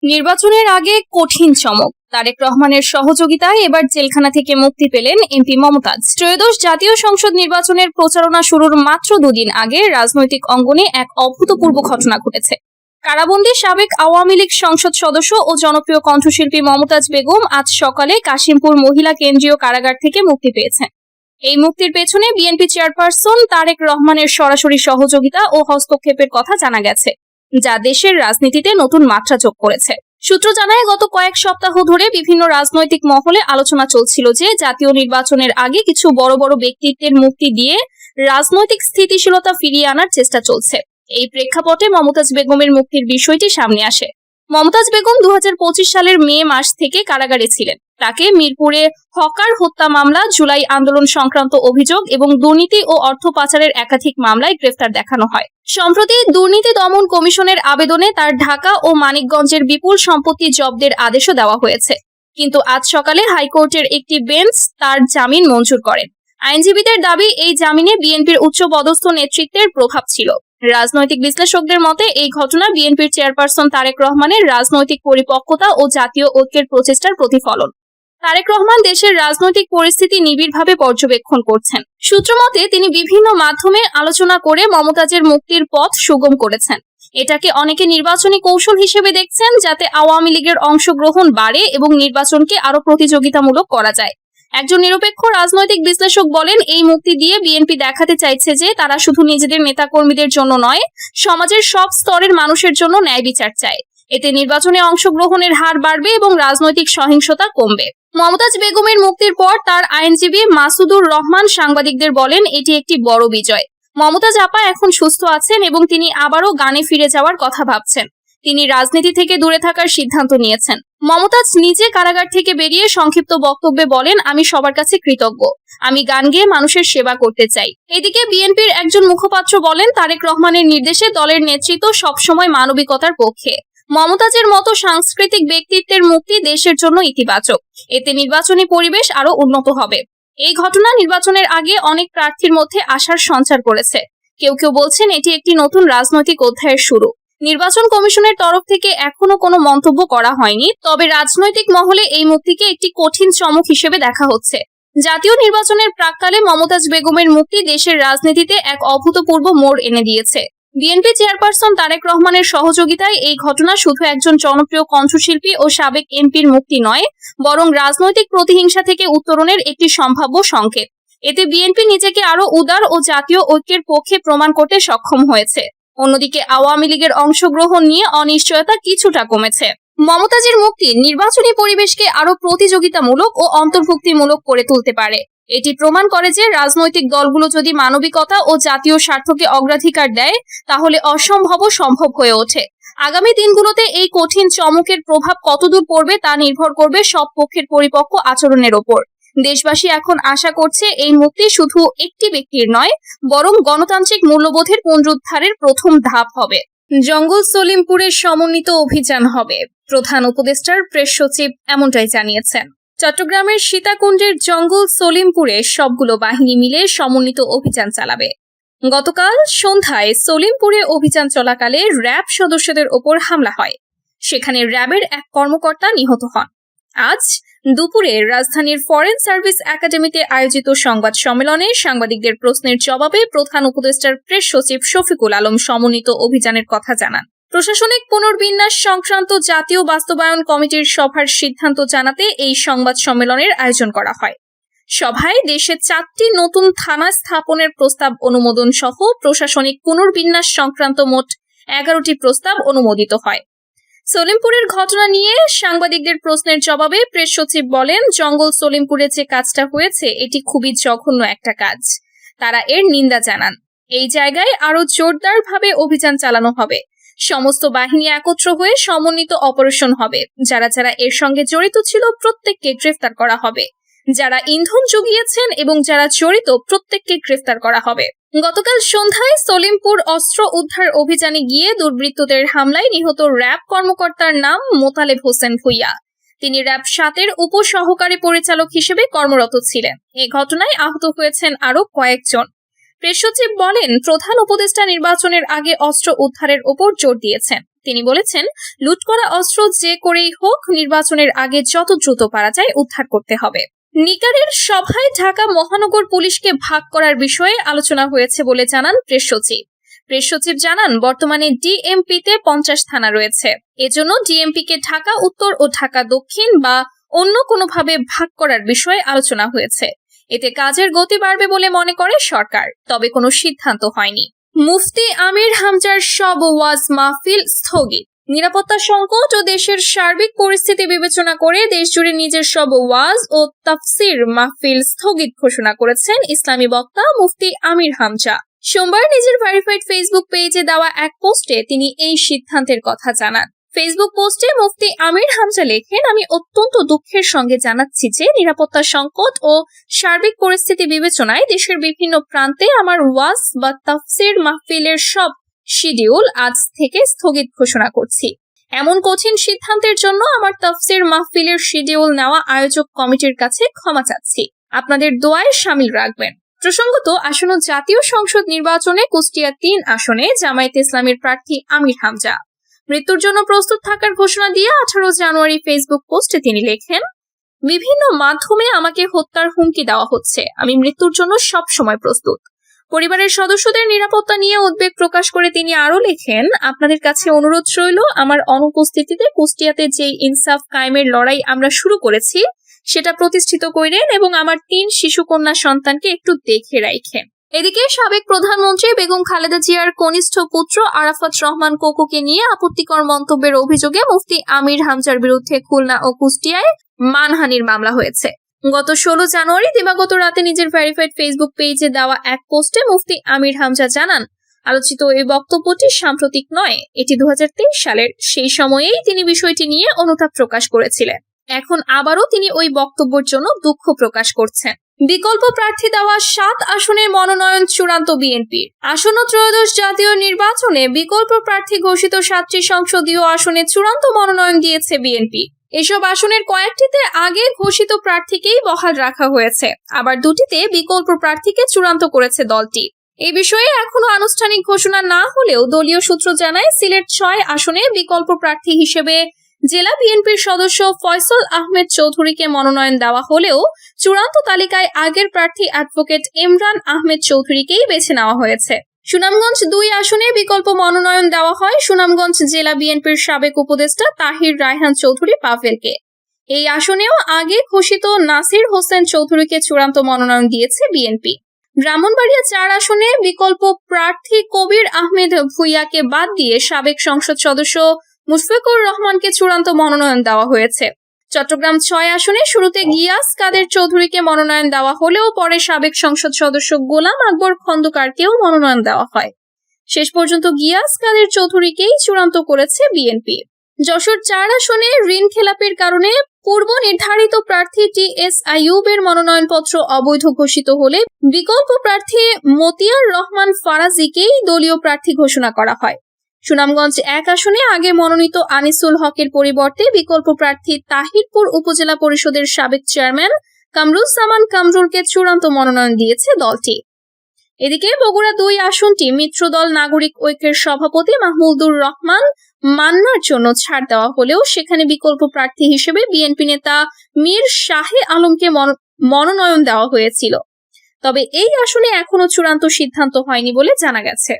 নির্বাচনের আগে কঠিন চমক। তারেক রহমানের সহযোগিতায় এবার জেলখানা থেকে মুক্তি পেলেন এমপি মমতাজ। ত্রয়োদশ জাতীয় সংসদ নির্বাচনের প্রচারণা শুরুর মাত্র দুদিন আগে রাজনৈতিক অঙ্গনে এক অভূতপূর্ব ঘটনা ঘটেছে। কারাবন্দী সাবেক আওয়ামী লীগ সংসদ সদস্য ও জনপ্রিয় কণ্ঠশিল্পী মমতাজ বেগম আজ সকালে কাশিমপুর মহিলা কেন্দ্রীয় কারাগার থেকে মুক্তি পেয়েছেন। এই মুক্তির পেছনে বিএনপি চেয়ারপারসন তারেক রহমানের সরাসরি সহযোগিতা ও হস্তক্ষেপের কথা জানা গেছে, যা দেশের রাজনীতিতে নতুন মাত্রা যোগ করেছে। সূত্র জানায়, গত কয়েক সপ্তাহ ধরে বিভিন্ন রাজনৈতিক মহলে আলোচনা চলছিল যে জাতীয় নির্বাচনের আগে কিছু বড় বড় ব্যক্তিত্বের মুক্তি দিয়ে রাজনৈতিক স্থিতিশীলতা ফিরিয়ে আনার চেষ্টা চলছে। এই প্রেক্ষাপটে মমতাজ বেগমের মুক্তির বিষয়টি সামনে আসে। মমতাজ বেগম 2025 সালের মে মাস থেকে কারাগারে ছিলেন। তাকে মিরপুরে হকার হত্যা মামলা, জুলাই আন্দোলন সংক্রান্ত অভিযোগ এবং দুর্নীতি ও অর্থ পাচারের একাধিক মামলায় গ্রেফতার দেখানো হয়। সম্প্রতি দুর্নীতি দমন কমিশনের আবেদনে তার ঢাকা ও মানিকগঞ্জের বিপুল সম্পত্তি জব্দের আদেশও দেওয়া হয়েছে। কিন্তু আজ সকালে হাইকোর্টের একটি বেঞ্চ তার জামিন মঞ্জুর করেন। আইনজীবীদের দাবি, এই জামিনে বিএনপির উচ্চপদস্থ নেতৃত্বের প্রভাব ছিল। রাজনৈতিক বিশ্লেষকদের মতে এই ঘটনা বিএনপির চেয়ারপারসন তারেক রহমানের রাজনৈতিক পরিপক্কতা ও জাতীয় ঐক্যের প্রচেষ্টার প্রতিফলন। তারেক রহমান দেশের রাজনৈতিক পরিস্থিতি নিবিড়ভাবে পর্যবেক্ষণ করছেন। সূত্রমতে তিনি বিভিন্ন মাধ্যমে আলোচনা করে মমতাজের মুক্তির পথ সুগম করেছেন। এটাকে অনেকে নির্বাচনী কৌশল হিসেবে দেখছেন, যাতে আওয়ামী লীগের অংশগ্রহণ বাড়ে এবং নির্বাচনকে আরো প্রতিযোগিতামূলক করা যায়। একজন নিরপেক্ষ রাজনৈতিক বিশ্লেষক বলেন, এই মুক্তি দিয়ে বিএনপি দেখাতে চাইছে যে তারা শুধু নিজেদের নেতাকর্মীদের জন্য নয়, সমাজের সব স্তরের মানুষের জন্য ন্যায় বিচার চায়। এতে নির্বাচনে অংশগ্রহণের হার বাড়বে এবং রাজনৈতিক সহিংসতা কমবে। মমতাজ বেগমের মুক্তির পর তার আইনজীবী মাসুদুর রহমান সাংবাদিকদের বলেন, এটি একটি বড় বিজয়। মমতাজ আপা এখন সুস্থ আছেন এবং তিনি আবারও গানে ফিরে যাওয়ার কথা ভাবছেন। তিনি রাজনীতি থেকে দূরে থাকার সিদ্ধান্ত নিয়েছেন। মমতাজ নিজে কারাগার থেকে বেরিয়ে সংক্ষিপ্ত বক্তব্যে বলেন, আমি সবার কাছে কৃতজ্ঞ। আমি গান গেয়ে মানুষের সেবা করতে চাই। এদিকে বিএনপির একজন মুখপাত্র বলেন, তারেক রহমানের নির্দেশে দলের নেতৃত্ব সবসময় মানবিকতার পক্ষে। মমতাজের মতো সাংস্কৃতিক ব্যক্তিত্বের মুক্তি দেশের জন্য ইতিবাচক। এতে নির্বাচনী পরিবেশ আরো উন্নত হবে। এই ঘটনা নির্বাচনের আগে অনেক প্রার্থীর মধ্যে আশার সঞ্চার করেছে। কেউ কেউ বলছেন এটি একটি নতুন রাজনৈতিক অধ্যায়ের শুরু। নির্বাচন কমিশনের তরফ থেকে এখনো কোনো মন্তব্য করা হয়নি, তবে রাজনৈতিক মহলে এই মুক্তিকে একটি কঠিন চমক হিসেবে দেখা হচ্ছে। জাতীয় নির্বাচনের প্রাক্কালে মমতাজ বেগমের মুক্তি দেশের রাজনীতিতে এক অভূতপূর্ব মোড় এনে দিয়েছে। বিএনপি চেয়ারপারসন তারেক রহমানের সহযোগিতায় এই ঘটনা শুধু একজন জনপ্রিয় কণ্ঠশিল্পী ও সাবেক এমপির মুক্তি নয়, বরং রাজনৈতিক প্রতিহিংসা থেকে উত্তরণের একটি সম্ভাব্য সংকেত। এতে বিএনপি নিজেকে আরো উদার ও জাতীয় ঐক্যের পক্ষে প্রমাণ করতে সক্ষম হয়েছে। অন্যদিকে আওয়ামী লীগের অংশগ্রহণ নিয়ে অনিশ্চয়তা কিছুটা কমেছে। মমতাজের মুক্তি নির্বাচনী পরিবেশকে আরো প্রতিযোগিতামূলক ও অন্তর্ভুক্তিমূলক করে তুলতে পারে। এটি প্রমাণ করে যে রাজনৈতিক দলগুলো যদি মানবিকতা ও জাতীয় স্বার্থকে অগ্রাধিকার দেয়, তাহলে অসম্ভবও সম্ভব হয়ে ওঠে। আগামী দিনগুলোতে এই কঠিন চমকের প্রভাব কতদূর পড়বে তা নির্ভর করবে সব পক্ষের পরিপক্ক আচরণের ওপর। দেশবাসী এখন আশা করছে এই মুক্তি শুধু একটি ব্যক্তির নয়, বরং গণতান্ত্রিক মূল্যবোধের পুনরুদ্ধারের প্রথম ধাপ হবে। জঙ্গল সলিমপুরের সমন্বিত অভিযান হবে, প্রধান উপদেষ্টার প্রেস সচিব এমনটাই জানিয়েছেন। চট্টগ্রামের সীতাকুণ্ডের জঙ্গল সলিমপুরে সবগুলো বাহিনী মিলে সমন্বিত অভিযান চালাবে। গতকাল সন্ধ্যায় সলিমপুরে অভিযান চলাকালে র্যাব সদস্যদের ওপর হামলা হয়। সেখানে র্যাবের এক কর্মকর্তা নিহত হন। আজ দুপুরে রাজধানীর ফরেন সার্ভিস একাডেমিতে আয়োজিত সংবাদ সম্মেলনে সাংবাদিকদের প্রশ্নের জবাবে প্রধান উপদেষ্টার প্রেস সচিব শফিকুল আলম সমন্বিত অভিযানের কথা জানান। প্রশাসনিক পুনর্বিন্যাস সংক্রান্ত জাতীয় বাস্তবায়ন কমিটির সভার সিদ্ধান্ত জানাতে এই সংবাদ সম্মেলনের আয়োজন করা হয়। সভায় দেশে 4টি নতুন থানা স্থাপনের প্রস্তাব অনুমোদন সহ প্রশাসনিক পুনর্বিন্যাস সংক্রান্ত মোট 11টি প্রস্তাব অনুমোদিত হয়। সলিমপুরের ঘটনা নিয়ে সাংবাদিকদের প্রশ্নের জবাবে প্রেস সচিব বলেন, জঙ্গল সলিমপুরে যে কাজটা হয়েছে এটি খুবই জঘন্য একটা কাজ। তারা এর নিন্দা জানান। এই জায়গায় আরো জোরদারভাবে অভিযান চালানো হবে। সমস্ত বাহিনী একত্র হয়ে সমন্বিত অপারেশন হবে। যারা যারা এর সঙ্গে জড়িত ছিল প্রত্যেককে গ্রেফতার করা হবে। যারা ইন্ধন জুগিয়েছেন এবং যারা জড়িত প্রত্যেককে গ্রেফতার করা হবে। গতকাল সন্ধ্যায় সলিমপুর অস্ত্র উদ্ধার অভিযানে গিয়ে দুর্বৃত্তদের হামলায় নিহত র্যাব কর্মকর্তার নাম মোতালেব হোসেন ভুইয়া। তিনি র্যাব 7-এর উপসহকারী পরিচালক হিসেবে কর্মরত ছিলেন। এই ঘটনায় আহত হয়েছেন আরো কয়েকজন। প্রেস সচিব বলেন, প্রধান উপদেষ্টা নির্বাচনের আগে অস্ত্র উদ্ধারের ওপর জোর দিয়েছেন। তিনি বলেছেন, লুট করা অস্ত্র যে করেই হোক নির্বাচনের আগে যত দ্রুত পারা যায় উদ্ধার করতে হবে। নিকারের সভায় ঢাকা মহানগর পুলিশকে ভাগ করার বিষয়ে আলোচনা হয়েছে বলে জানান প্রেস সচিব। প্রেস সচিব জানান, বর্তমানে ডিএমপিতে 50 থানা রয়েছে। এজন্য ডিএমপিকে ঢাকা উত্তর ও ঢাকা দক্ষিণ বা অন্য কোনোভাবে ভাগ করার বিষয়ে আলোচনা হয়েছে। এতে কাজের গতি বাড়বে বলে মনে করে সরকার, তবে কোনো সিদ্ধান্ত হয়নি। মুফতি আমির হামজার সব ওয়াজ মাহফিল স্থগিত। নিরাপত্তা সংকট ও দেশের সার্বিক পরিস্থিতি বিবেচনা করে দেশজুড়ে নিজের সব ওয়াজ ও তাফসির মাহফিল স্থগিত ঘোষণা করেছেন ইসলামী বক্তা মুফতি আমির হামজা। সোমবার নিজের ভেরিফাইড ফেসবুক পেজে দেওয়া এক পোস্টে তিনি এই সিদ্ধান্তের কথা জানান। ফেসবুক পোস্টে মুফতি আমির হামজা লেখেন, আমি অত্যন্ত দুঃখের সঙ্গে জানাচ্ছি যে নিরাপত্তা সংকট ও সার্বিক পরিস্থিতি বিবেচনায় দেশের বিভিন্ন প্রান্তে আমার ওয়াজ বা তাফসির মাহফিলের সব শিডিউল আজ থেকে স্থগিত ঘোষণা করছি। এমন কঠিন সিদ্ধান্তের জন্য আমার তাফসির মাহফিলের শিডিউল নেওয়া আয়োজক কমিটির কাছে ক্ষমা চাচ্ছি। আপনাদের দোয়ায় শামিল রাখবেন। প্রসঙ্গত, আসন্ন জাতীয় সংসদ নির্বাচনে কুষ্টিয়া 3 আসনে জামায়াতে ইসলামীর প্রার্থী আমির হামজা মৃত্যুর জন্য প্রস্তুত থাকার ঘোষণা দিয়ে 18 জানুয়ারি ফেসবুক পোস্টে তিনি লেখেন, বিভিন্ন মাধ্যমে আমাকে হত্যার হুমকি দেওয়া হচ্ছে। আমি মৃত্যুর জন্য সব সময় প্রস্তুত। পরিবারের সদস্যদের নিরাপত্তা নিয়ে উদ্বেগ প্রকাশ করে তিনি আরো লেখেন, আপনাদের কাছে অনুরোধ রইল, আমার অনুপস্থিতিতে কুষ্টিয়াতে যে ইনসাফ কায়েমের লড়াই আমরা শুরু করেছি সেটা প্রতিষ্ঠিত করেন এবং আমার 3 শিশু কন্যা সন্তানকে একটু দেখে রাখেন। এদিকে সাবেক প্রধানমন্ত্রী বেগম খালেদা জিয়ার কনিষ্ঠ পুত্র আরাফাত রহমান কোকোকে নিয়ে আপত্তিকর মন্তব্যের অভিযোগে মুফতি আমির হামজার বিরুদ্ধে খুলনা ও কুষ্টিয়ায় মানহানির মামলা হয়েছে। গত 16 জানুয়ারি দিবাগত রাতে নিজের ভেরিফাইড ফেসবুক পেজে দেওয়া এক পোস্টে মুফতি আমির হামজা জানান, আলোচিত এই বক্তব্যটি সাম্প্রতিক নয়, এটি 2023 সালের। সেই সময়েই তিনি বিষয়টি নিয়ে অনুতাপ প্রকাশ করেছিলেন। এখন আবারও তিনি ওই বক্তব্যের জন্য দুঃখ প্রকাশ করছেন। বিকল্প প্রার্থী দেওয়া 7 আসনের মনোনয়ন চূড়ান্ত বিএনপির। আসন্ন ত্রয়োদশ জাতীয় নির্বাচনে বিকল্প প্রার্থী ঘোষিত 7টি সংসদীয় আসনে চূড়ান্ত মনোনয়ন দিয়েছে বিএনপি। এসব আসনের কয়েকটিতে আগে ঘোষিত প্রার্থীকেই বহাল রাখা হয়েছে, আবার দুটিতে বিকল্প প্রার্থীকে চূড়ান্ত করেছে দলটি। এই বিষয়ে এখনো আনুষ্ঠানিক ঘোষণা না হলেও দলীয় সূত্র জানায়, সিলেট 6 আসনে বিকল্প প্রার্থী হিসেবে জেলা বিএনপির সদস্য ফয়সল আহমেদ চৌধুরীকে মনোনয়ন দেওয়া হলেও চূড়ান্ত তালিকায় আগের প্রার্থী অ্যাডভোকেট ইমরান আহমেদ চৌধুরীকেই বেছে নেওয়া হয়েছে। সুনামগঞ্জ 2 আসনে বিকল্প মনোনয়ন দেওয়া হয় সুনামগঞ্জ জেলা বিএনপির সাবেক উপদেষ্টা তাহির রায়হান চৌধুরী পাভেলকে। এই আসনেও আগে ঘোষিত নাসির হোসেন চৌধুরীকে চূড়ান্ত মনোনয়ন দিয়েছে বিএনপি। ব্রাহ্মণবাড়িয়া 4 আসনে বিকল্প প্রার্থী কবির আহমেদ ভুইয়াকে বাদ দিয়ে সাবেক সংসদ সদস্য মুশফিকুর রহমানকে চূড়ান্ত মনোনয়ন দেওয়া হয়েছে। চট্টগ্রাম 6 আসনে শুরুতে গিয়াস কাদের চৌধুরীকে মনোনয়ন দেওয়া হলেও পরে সাবেক সংসদ সদস্য গোলাম আকবর খন্দকারকেও মনোনয়ন দেওয়া হয়। শেষ পর্যন্ত গিয়াস কাদের চৌধুরীকেই চূড়ান্ত করেছে বিএনপি। যশোর 4 আসনে ঋণ খেলাপির কারণে পূর্ব নির্ধারিত প্রার্থী টি.এস. আইয়ুবের মনোনয়নপত্র অবৈধ ঘোষিত হলে বিকল্প প্রার্থী মতিয়ার রহমান ফারাজিকেই দলীয় প্রার্থী ঘোষণা করা হয়। সুনামগঞ্জ 1 আসনে আগে মনোনীত আনিসুল হকের পরিবর্তে বিকল্প প্রার্থী তাহিরপুর উপজেলা পরিষদের সাবেক চেয়ারম্যান কামরুজ্জামান কামরুলকে চূড়ান্ত মনোনয়ন দিয়েছে দলটি। এদিকে বগুড়া 2 আসনটি মিত্রদল নাগরিক ঐক্যের সভাপতি মাহমুদুর রহমান মান্নার জন্য ছাড় দেওয়া হলেও সেখানে বিকল্প প্রার্থী হিসেবে বিএনপি নেতা মীর শাহে আলমকে মনোনয়ন দেওয়া হয়েছিল। তবে এই আসনে এখনো চূড়ান্ত সিদ্ধান্ত হয়নি বলে জানা গেছে।